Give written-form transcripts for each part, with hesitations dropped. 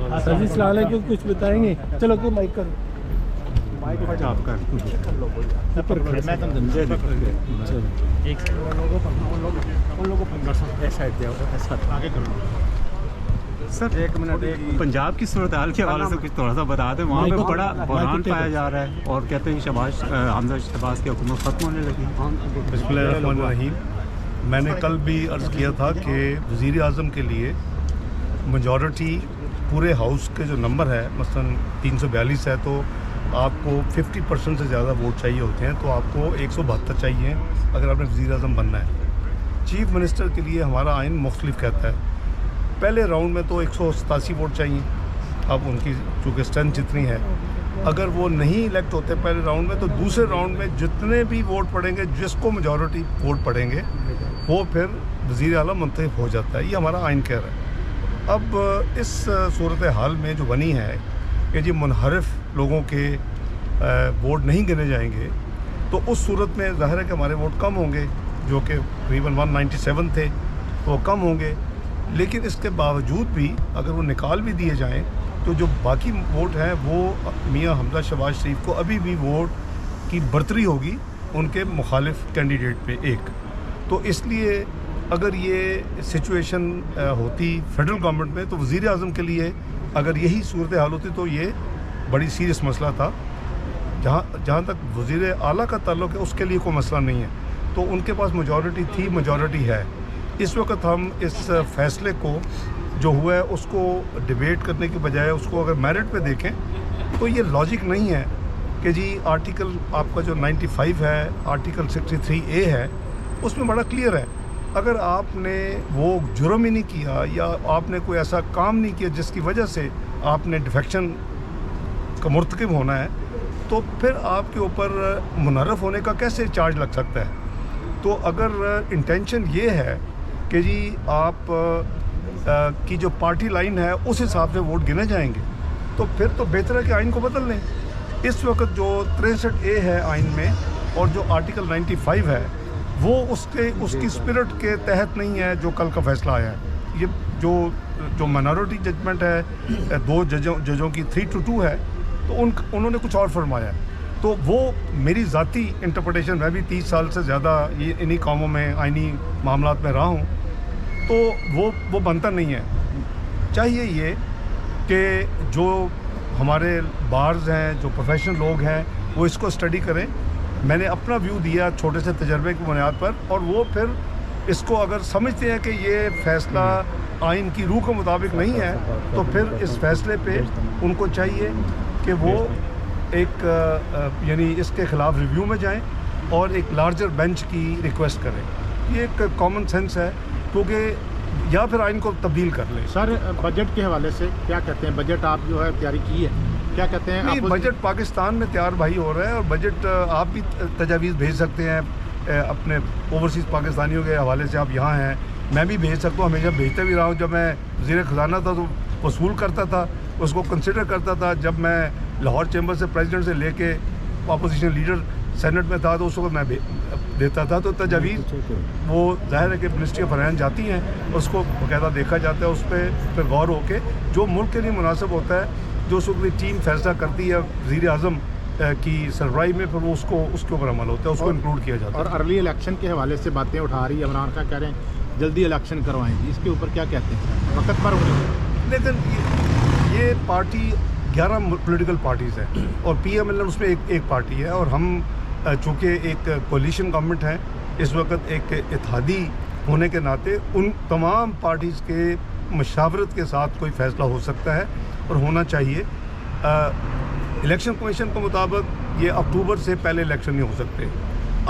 Sir जी सलाम अलैकुम, कुछ बताएंगे? चलो कोई माइक कर आपका ऊपर मैं तो एक आगे करो सर। एक मिनट, पंजाब की सूरत हाल के हवाले से कुछ थोड़ा सा बता दें। वहाँ पे बड़ा बहरान पाया जा रहा है और कहते हैं हमजा शहबाज की हुकूमत ख़त्म होने लगी। बिस्मिल्लाहिर्रहमानिर्रहीम। मैंने कल भी अर्ज़ किया था कि वज़ीर आज़म के लिए मेजॉरिटी पूरे हाउस के जो नंबर है मसलन 342 है, तो आपको 50% से ज़्यादा वोट चाहिए होते हैं, तो आपको 172 चाहिए अगर आपने वज़ीर आज़म बनना है। चीफ़ मिनिस्टर के लिए हमारा आइन मुख्तलिफ कहता है। पहले राउंड में तो 187 वोट चाहिए। अब उनकी चूँकि स्ट्रेंथ जितनी है, अगर वो नहीं इलेक्ट होते पहले राउंड में, तो दूसरे राउंड में जितने भी वोट पड़ेंगे, जिसको मेजॉरिटी वोट पड़ेंगे, वो फिर वज़ीर आला मुंतखब हो जाता है। ये हमारा आइन कह रहा है। अब इस सूरत हाल में जो बनी है कि जी मुनहरिफ लोगों के वोट नहीं गिने जाएंगे, तो उस सूरत में ज़ाहिर है कि हमारे वोट कम होंगे, जो कि तकरीबन 197 थे, तो कम होंगे। लेकिन इसके बावजूद भी अगर वो निकाल भी दिए जाएं, तो जो बाकी वोट हैं वो मियां हमजा शहबाज शरीफ को अभी भी वोट की बर्तरी होगी उनके मुखालिफ कैंडिडेट पे एक। तो इसलिए अगर ये सिचुएशन होती फेडरल गवर्नमेंट में, तो वज़ीर आज़म के लिए अगर यही सूरत हाल होती तो ये बड़ी सीरियस मसला था। जहाँ तक वज़ीर आला का ताल्लुक़ है, उसके लिए कोई मसला नहीं है। तो उनके पास मेजॉरिटी थी, मेजॉरिटी है। इस वक्त हम इस फ़ैसले को जो हुआ है उसको डिबेट करने की बजाय उसको अगर मेरिट पे देखें, तो ये लॉजिक नहीं है कि जी आर्टिकल आपका जो 95 है, आर्टिकल 63A है, उसमें बड़ा क्लियर है। अगर आपने वो जुर्म ही नहीं किया या आपने कोई ऐसा काम नहीं किया जिसकी वजह से आपने डिफेक्शन का मुर्तकिब होना है, तो फिर आपके ऊपर मुनर्रफ होने का कैसे चार्ज लग सकता है। तो अगर इंटेंशन ये है कि जी आप की जो पार्टी लाइन है उस हिसाब से वोट गिने जाएंगे, तो फिर तो बेहतर है कि आइन को बदल लें। इस वक्त जो 63A है आइन में और जो आर्टिकल 95 है, वो उसकी स्पिरिट के तहत नहीं है जो कल का फैसला आया है। ये जो माइनॉरिटी जजमेंट है, दो जजों की 3-2 है, तो उन्होंने कुछ और फरमाया है। तो वो मेरी ज़ाती इंटरप्रिटेशन, मैं भी 30 साल से ज़्यादा ये इन्हीं कामों में, आइनी मामलात में रहा हूँ, तो वो बनता नहीं है। चाहिए ये कि जो हमारे बार्स हैं, जो प्रोफेशनल लोग हैं, वो इसको स्टडी करें। मैंने अपना व्यू दिया छोटे से तजर्बे की बुनियाद पर, और वो फिर इसको अगर समझते हैं कि ये फ़ैसला आइन की रूह के मुताबिक नहीं है, तो फिर इस फ़ैसले पे उनको चाहिए कि वो एक यानी इसके ख़िलाफ़ रिव्यू में जाएं और एक लार्जर बेंच की रिक्वेस्ट करें। ये एक कॉमन सेंस है, क्योंकि या फिर आइन को तब्दील कर लें। सर, बजट के हवाले से क्या कहते हैं? बजट आप जो है तैयारी की है, क्या कहते हैं? नहीं, बजट पाकिस्तान में तैयार भाई हो रहा है, और बजट आप भी तजावीज़ भेज सकते हैं अपने ओवरसीज़ पाकिस्तानियों के हवाले से। आप यहाँ हैं, मैं भी भेज सकता हूँ, हमेशा भेजते भी रहा हूँ। जब मैं वज़ीर ख़जाना था तो वसूल करता था, उसको कंसिडर करता था। जब मैं लाहौर चैम्बर से प्रेसिडेंट से लेके अपोजिशन लीडर सेनेट में था, तो उस वक्त मैं देता था। तो तजावीज़ वो ज़ाहिर है कि मिनिस्ट्री ऑफ फाइनेंस जाती हैं, उसको बाकायदा देखा जाता है, उस पर फिर गौर होके जो मुल्क के लिए मुनासिब होता है, जो उस वक्त टीम फैसला करती है वज़ीर आज़म की सरबराही में, फिर वो उसके ऊपर अमल होता है, उसको इंक्लूड किया जाता है। और अर्ली इलेक्शन के हवाले से बातें उठा रही है इमरान खान, कह रहे हैं जल्दी इलेक्शन करवाएंगे, इसके ऊपर क्या कहते हैं? वक्त पर होने, लेकिन ये पार्टी 11 पॉलिटिकल पार्टीज़ हैं और PMLN उसमें एक पार्टी है, और हम चूँकि एक कोलिशन गवर्नमेंट है इस वक्त, एक इत्तेहादी होने के नाते उन तमाम पार्टीज़ के मशावरत के साथ कोई फ़ैसला हो सकता है और होना चाहिए। इलेक्शन कमीशन के मुताबिक ये अक्टूबर से पहले इलेक्शन नहीं हो सकते।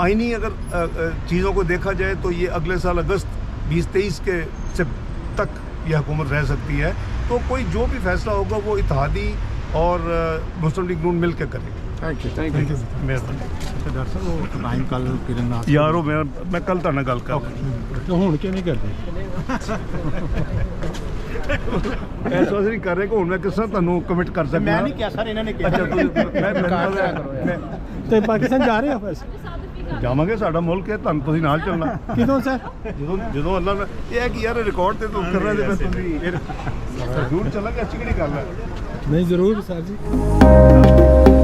आइनी अगर चीज़ों को देखा जाए तो ये अगले साल अगस्त 2023 के से तक यह हुकूमत रह सकती है। तो कोई जो भी फैसला होगा वो इत्तेहादी और मुस्लिम लीग नून मिल के करेगी। Thank you. मेहरबानी किरण यारो, मैं कल तुहाडे नाल गल कर तो हूँ क्यों नहीं करते? ऐसा नहीं कर रहे कि हुण मैं किस तरह तुहानूं कमिट कर सकदा। मैं नहीं किया सर, इन्होंने किया। अच्छा, मैं तो पाकिस्तान जा रहे हो बस? ਜਾਵਾਂਗੇ, ਸਾਡਾ ਮੁਲਕ ਹੈ, ਤੁਹਾਨੂੰ ਤੁਸੀਂ ਨਾਲ ਚੱਲਣਾ। ਕਿਦੋਂ ਸਰ? ਜਦੋਂ ਅੱਲਾ ਨੇ ਇਹ ਹੈ ਕਿ ਯਾਰ ਰਿਕਾਰਡ ਤੇ ਤੂੰ ਕਰ ਰਹੇ ਤੇ ਤੁਸੀਂ ਜ਼ਰੂਰ ਚੱਲਾਂਗੇ, ਅੱਛੀ ਕਿਹੜੀ ਗੱਲ ਹੈ। ਨਹੀਂ ਜ਼ਰੂਰ ਸਰ ਜੀ।